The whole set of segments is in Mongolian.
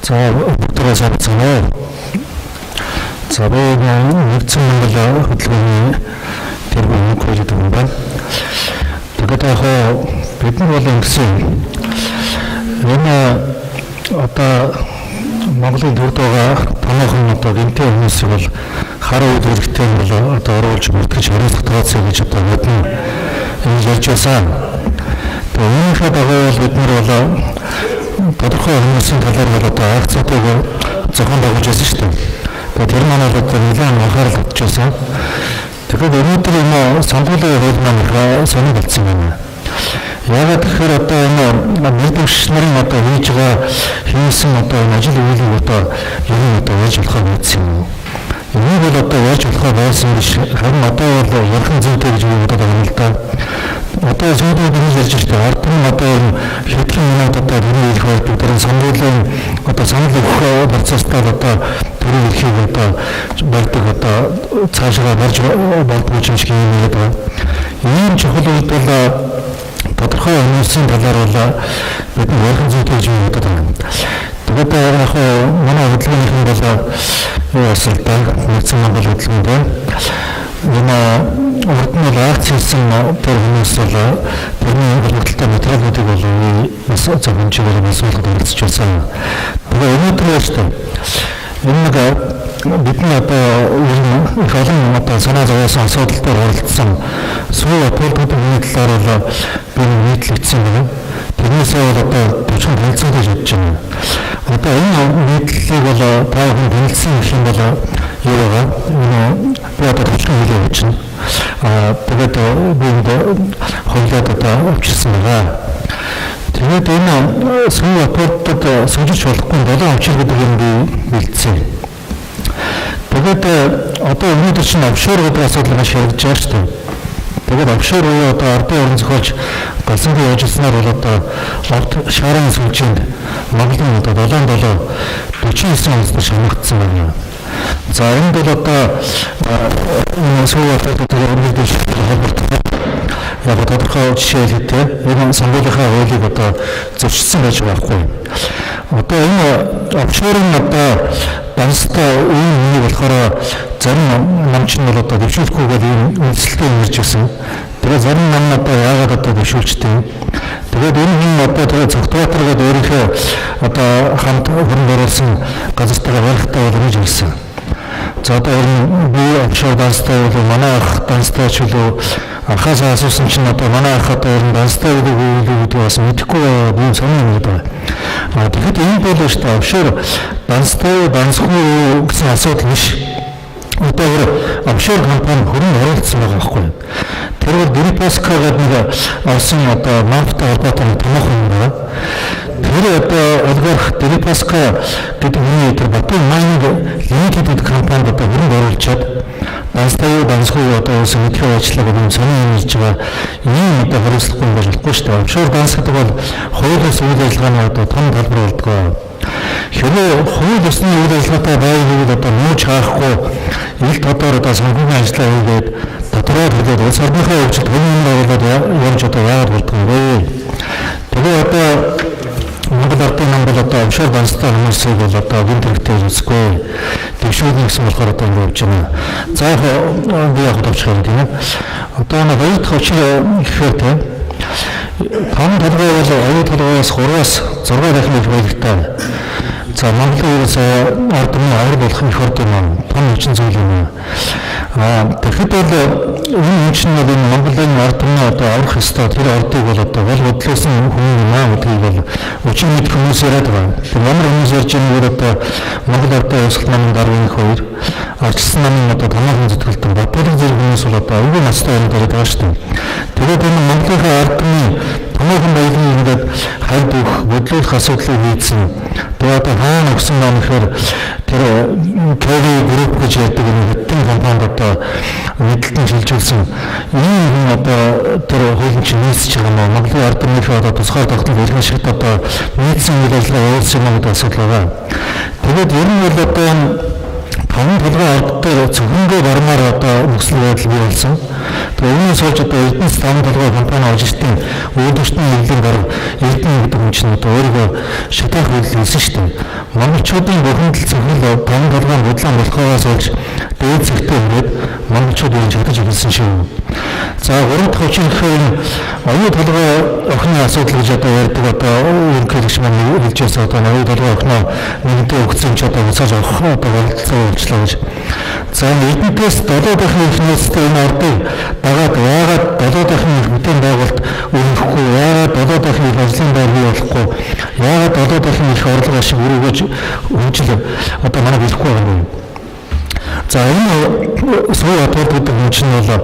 За бүгдээ сайн. За би нэгдсэн Монгол хөтөлбөрийн тэргүүн project юм байна. Тэгээд яг бид нар бол ингэсэн энэ одоо Монголын төрд байгаа томоохон одоо гэмтэй хүмүүсийг бол хараа үйл хэрэгтэй бол одоо оруулж бүртгэж хариуцлага тооцоо гэж одоо бодно. Энэ ярьж байсан. Тэгээд үүнийхээ дагуу бол бид нар бол тодорхой хүмүүсийн талаар бол одоо акцуудыг зохион байгуулж байсан шүү дээ. Тэгээд тэр маань бол одоо нэлээд анхаарал татчихсан. Тэгэхээр өнөөдөр энэ сонгуулийн хууль маань сонир болсон байна. Яг тэгэхээр одоо энэ мэдвч нарын одоо хийж байгаа хийсэн одоо ажил үйлийг одоо юу одоо яаж болохоо мэдсэн юм. Энийг бол одоо яаж болохоо байсан биш. Харин одоо бол ярхан зүйтэй гэж бодоод байгаа юм л да. Одоо зөвхөн ингэж ярьж байгаа ард нь одоо хэдхэн минут одоо тэрний их байх дээр сонгуулийн одоо санал өгөх процесстаа одоо тэрний эрхийг одоо барьдаг одоо цаашаа барьж болдгоо юм шиг юм байна. Ийм чухал үед бол тодорхой хүмүүсийн талаар бол бид ярхан зүйтэй гэж бодоод байна. Тэгээд яг манай хөдөлгөөнийхэн бол юу асуу та нэгэн Монгол хөдөлгөөн байна. Энэ урд нь акц хийсэн тэр хүмүүс бол тэрний хөдөлгөөнтэй материалуудыг бол зөвхөн чигээр асуулгад оролцож байсан. Тэгээд өнөөдөр шүү дээ. Энэ бидний одоо их олон одоо санаа зовоосон асуудал дээр оролцсон сүүл төлөвлөмжийн талаар бол би нийтлэгдсэн байна. Тэрнээсээ бол одоо 40 хэлцээ гэж бодож байна. Одоо энэ нийтлэлийг бол та бүхэн хэлсэн юм бол юу байгаа? Би одоо 40 хэлээ өгч байна. Тэгээд би хойлоод одоо авчирсан байгаа. Тэгээд энэ сүүл апортод суулж болохгүй 7 авчир гэдэг юм би бэлдсэн. Тэгээд одоо өнөөдөр чинь офшор гэдэг асуудал маш яригдж байгаа шүү дээ. Тэгээд офшор уу одоо ардын орон зохиолч галсангийн ажилласнаар бол одоо орд шарын сүлжээнд Монголын одоо 7-7 49 онцтой шамагдсан байна. За энд бол одоо энэ сүүл апортод өрнөдөж холбоотой яг тодорхой жишээлтэй энэ сонгуулийн хуулийг одоо зөрчилсөн байж байгаа байхгүй. Одоо энэ офшорын одоо данстай үеийн болохоор зарим намч нь бол одоо дэвшүүлэхгүйгээр ийм үйлчлэлтэй ирж байсан. Тэгээд зарим нам одоо яагаад одоо дэвшүүлчтэй. Тэгээд энэ одоо тэгээд цогтбаатар гэдэг өөрийнхөө одоо хамт хөрөнгө оруулсан газартаа барихтаа бол ингэж ирсэн. За одоо би офшор данстай бол манай ах данстай ч үлээ анхаас асуусан чинь одоо манай ах одоо данстай гэдэг бас мэдэхгүй би сонир юм байна. Тэгэхэд энэ бол шүү дээ офшор данстай дансгүй гэсэн асуудал биш. Одоо офшор компани хөрөнгө оруулсан байгаа байхгүй. Тэр бол Дерипаска гэдэг нэг олсон одоо маркетинг холбоотой томоохон юм байна. Тэр одоо олигарх Дерипаска гэдэг хүний тэр Батын майнинг лимитед компанид одоо хөрөнгө оруулчаад данстай дансгүй одоо улсын мэдхий ажиллагааг юм сонир хийж байгаа. Ийм одоо хариуцлагагүй болохгүй шүү дээ. Офшор данс гэдэг бол хуулиас үйл ажиллагааны одоо том талбар болдгоо. Хэрвээ хууль ёсны үйл ажиллагаатай байвал одоо нууж хаахгүй ил тодор одоо санхүүгийн ажиллагаа хийгээд дотроо төлөөд улс орныхоо хөгжилд хүмүүнд болоод явж одоо яагаад болдгоо вэ? Тэгээ одоо Монгол ардын нам бол одоо офшор данстай хүмүүсийг бол одоо гүн тэрэгтэй үзэхгүй дэвшүүлнэ гэсэн болохоор одоо ингэ явж байна. За яг би яг товчхон юм тийм ээ. Одоо нэг хоёр дахь очир гэхээр тийм том толгой бол оюу толгоёс 3-аас 6 дахин их байлгтай. За Монголын ардын авар болох их орд юм. Том хүчин зүйл юм. Тэгэхэд бол энэ хүчин нь Монголын ардын одоо аврах ёстой тэр ордыг бол одоо гол бодлоосон хүмүүс наа гэдгийг бол өчиг мэд хүмүүс яриад байгаа. Тэр ямар хүмүүс ярьж байгаа нь одоо Монгол ардын өсгөл намын даргын их хоёр арчилсан намын одоо томоохон зүтгэлтэн Батболог зэрэг хүмүүс бол одоо аюул настай юм яриад байгаа шүү дээ. Тэгээд энэ Монголын ардын томоохон баялагын ингээд хайд өгөх бодлуулах асуудлыг хийсэн. Тэгээд одоо хаана өгсөн юм гэхээр тэр Кэви групп гэж ярьдаг энэ хэдэн компанид одоо мэдлэлтэн шилжүүлсэн. Ийм одоо тэр хуулийн чинь нийцж байгаа нь Монголын ардын одоо тусгаар тогтмол иргэн шигт одоо нийцсэн үйл ажиллагаа явуулсан юм гэдэг асуудал байгаа. Тэгээд ер нь бол одоо том толгой орд дээр зөвхөнгөө бармаар одоо нөхцөл байдал бий болсон. Үүнээс болж одоо Эрдэнэс таван толгой компани ажилтны үйлдвэрчдийн нэрлэлийн гарав Эрдэнэ гэдэг хүн чинь одоо өөрийгөө шатаах үйлдэл хэлсэн шүү дээ. Монголчуудын бухимдал цохил таван толгойн бодлоо болохоос болж дээд зэгтээ хүрээд монголчууд энэ шатаж хэлсэн шүү. За 3 дахь хүчин гэхээр оюу толгой охины асуудал гэж одоо ярьдаг одоо ерөнхийлөгч маань хэлж байсан одоо оюу толгой охиноо нэгдээ өгсөн ч одоо уцааж авах одоо болцоо болчлоо гэж. За Эрдэнэс 7 дахин их нийцтэй энэ ордыг дагаад яагаад 7 дахин их бүтээн байгуулалт өргөхгүй, яагаад 7 дахин их ажлын байр бий болохгүй, яагаад 7 дахин их орлого ашиг өргөж хөгжил одоо манай хэлэхгүй байгаа юм. За энэ сүүл апорт гэдэг юм чинь бол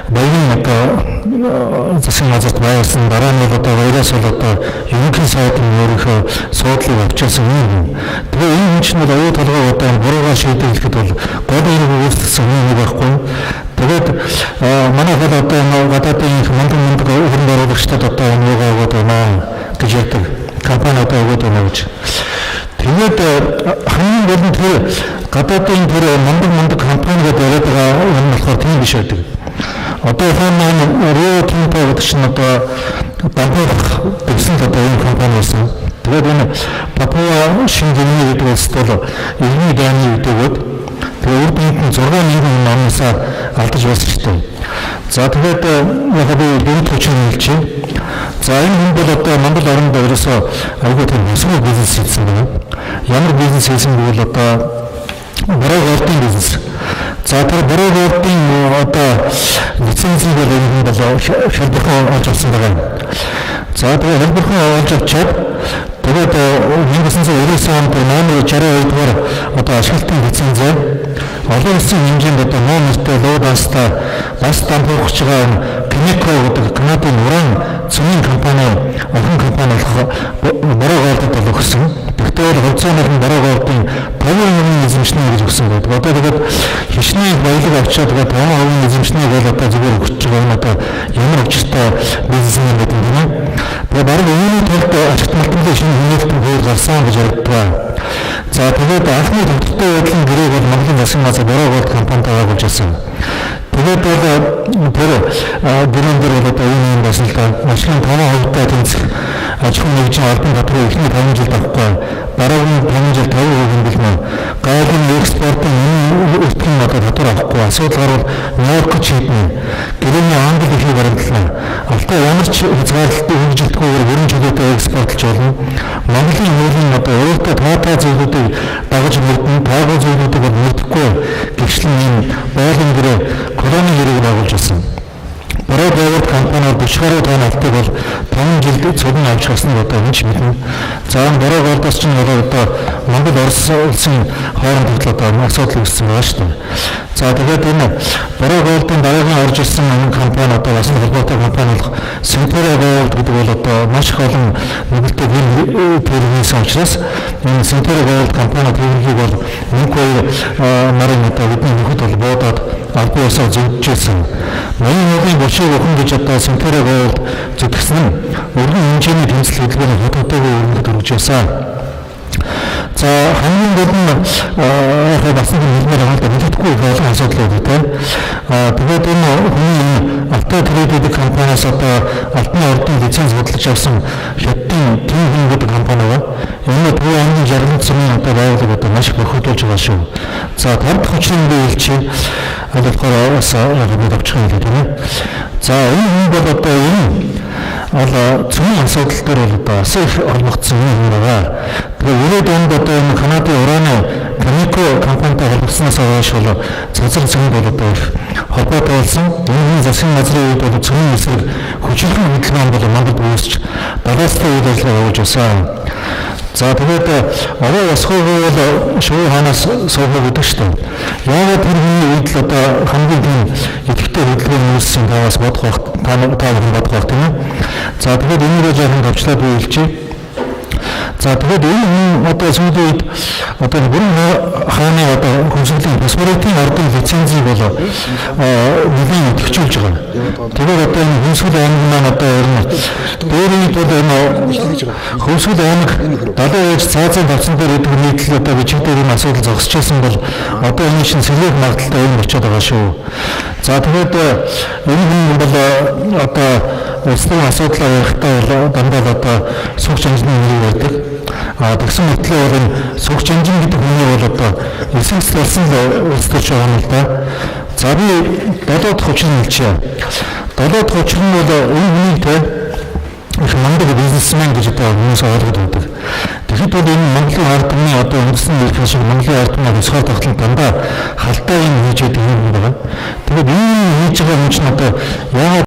баярын одоо засгийн газарт байгуулсан дараа нь одоо вирус бол одоо ерөнхий сайдын өөрийнхөө суудлыг авчирсан юм. Тэгээ энэ хүн чинь оюу толгой одоо буруугаар шийдвэрлэхэд бол гол хэрэг үүсгэсэн юм байхгүй. Тэгээд манай хэл одоо гадаадын мундаг хөрөнгө оруулагчдад одоо энэ юугаа өгöd байна гэж ярьдаг. Компани одоо өгöd байна гэж. Тэгээд хамгийн гол нь тэр гадаадын тэр мундаг компаниуд яриад байгаа юм болохоор тийм биш байдаг. Одоо хаана Рио Тинто гэдэг чинь одоо Бангкок гэсэн одоо энэ компани байсан. Тэгээд энэ Папуа Шингини гэдэг улсд бол иргэний дайны үдэгөөд тэгээд үр дүнд 6,000 намнасаа алдаж байсан ч тийм. За тэгээд яг би гэнэт хүчин хэлчихье. За энэ хүн бол одоо Монгол оронд ерөөсөө айгүй тийм өсвөр бизнес хийсэн байна. Ямар бизнес хийсэн гэвэл одоо баруун ордын бизнес. За тэр баруун ордын одоо лицензийг бол энэ хүн бол шалбархан олж авсан байгаа юм. За тэгээд шалбархан олж авчаад тэгээд 1990 онд номер 62 дугаар одоо ашиглалтын лицензээ олон улсын хэмжээнд одоо номертэй луудаастай бас дампуурч байгаа Pinnacle гэдэг Канадын уран цөмийн компани охин компани болох баруун ордод бол өгсөн. Тэгэхээр хувьцааны баруун ордын 50% эзэмшнэ гэж өгсөн байдаг. Одоо тэгээд хичнээн баялаг авчаад тэгээд 50% эзэмшнэ гэж одоо зүгээр өгч байгаа юм одоо ямар учиртай бизнес юм гэдэг юм. Тэгээд баруун үүний тулд ашигт малтмын шинэ хөнөөлтөнд хөр гарсан гэж ярьдаг. За тэгээд анхны төвтэй байдлын гэрээг бол Монголын засгийн газар баруун орд компанид байгуулж байсан. Тэгээд бол тэр гэрэн дээр бол одоо энэ юм байсан л да. Машин 5% тэнцэх аж ахуйн нэгжийн албан татвар ихний 5 жил авахгүй. Дараагийн 5 жил 50% бэлмэ. Гайлын экспортын өртгөн одоо татвар авахгүй. Асуудал гарвал Нью-Йоркд шийднэ. Гэрээний англи хэлийг баримтлана. Алтаа ямар ч хязгаарлалтыг хөндлөлтгүйгээр бүрэн чөлөөтэй экспортлж болно. Монголын хуулийн одоо өөртөө таатай зүйлүүдийг дагаж мөрдөн, таагүй зүйлүүдийг мөрдөхгүй гэрчлэн ийм боолын гэрээ колони хэрэг байгуулж байсан. Баруун орд компаниуд 40 гаруй тонн алтыг бол 5 жилд цуглан авч гарсан нь одоо энэ мэднэ. За баруун ордоос ч одоо Монгол Орос улсын хооронд одоо асуудал үүссэн байгаа шүү дээ. За тэгээд энэ баруун ордын дараагийн орж ирсэн компани одоо бас холбоотой компани болох Centera Gold гэдэг бол одоо маш их олон нөлөөтэй төрөлсөн учраас энэ Centera Gold компани төрөлийг бол Мөнхбаяр нарын одоо бидний нөхөд бол буудаад албан ёсоор зөвжижсэн. Ноёны бошиг охин гэж одоо Centera Gold зөвтгсөн нь өргөн хэмжээний тэмцэл хөдөлгөөний хототойгоо өргөд өргөж байсан. За хамгийн гол нь яг бас хэлмээр байгаа мэдээгүй олон асуудал үүтэй. Тэгээд энэ хүний автотрейдинг компаниас одоо Алтан ордын лиценз бодлож авсан Хятадын Тинхэн гэдэг компани байна. Энэ пүү ангийн жаргал цэгийн одоо байгууллага одоо маш бохирдуулж байгаа шүү. За тард хүчин биелчээ болохоор бас яг авчих юм гэдэг нь. За энэ хүн бол одоо энэ цөмийн асуудал дээр бол одоо бас их олгогдсон юм байгаа. Тэгээд өрөөд онд одоо энэ Канадын ураны Pinnacle компанитай холбогдсноос хойш бол цазар цэгийн бол одоо их холбоотой болсон. Энэ засгийн газрын үед бол цөмийн эсрэг хүчирхэг хөдөлгөөн бол Монголд үүсч далаастай үйл ажиллагаа явуулж байсан. За тэгээд овоо ясхоогүй бол шувуу ханаас суухаа гэдэг шүү дээ. Яагаад тэр хүний үед л одоо хамгийн тийм идэвхтэй хөдөлгөөн үүссэн таваас бодох та бодох байх тийм ээ. За тэгээд энэгээ жоохон товчлаад биелжээ. За тэгээд энэ одоо сүүлийн үед одоо бүрэн хааны одоо хөнсөлийн паспортын ордын лицензийг бол нэлийн өтгчүүлж байгаа. Тэгээд одоо энэ хөнсгөл аймаг маань одоо ер нь дээрээ бол энэ хөнсгөл аймаг 70 ээж цаазын тавцан дээр идэг нийтлэл одоо бичигдээр энэ асуудал зогсчихсан бол одоо энэ шин сэргээх магадaltaй юм болчиход байгаа шүү. За тэгээд энэ хүн бол одоо улсын асуудлаа ярихтаа бол дандаа одоо сүх жанжны нэрийг ярьдаг. Тэгсэн мэтлээ бол энэ сүх жанжин гэдэг хүний бол одоо эсэс болсон улсдэрч байгаа юм л да. За би 7 дахь учрыг хэлчихье. 7 дахь учир нь бол энэ хүний те их мундаг бизнесмен гэж одоо хүмүүс ойлгоод байдаг. Тэгэхэд бол энэ Монголын ард түмний одоо үндэсний нэрхэн шиг Монголын ард түмний босгоор тогтолт дандаа халтай юм хийж байдаг юм байна. Тэгээд энэ хийж байгаа юм чинь одоо яагаад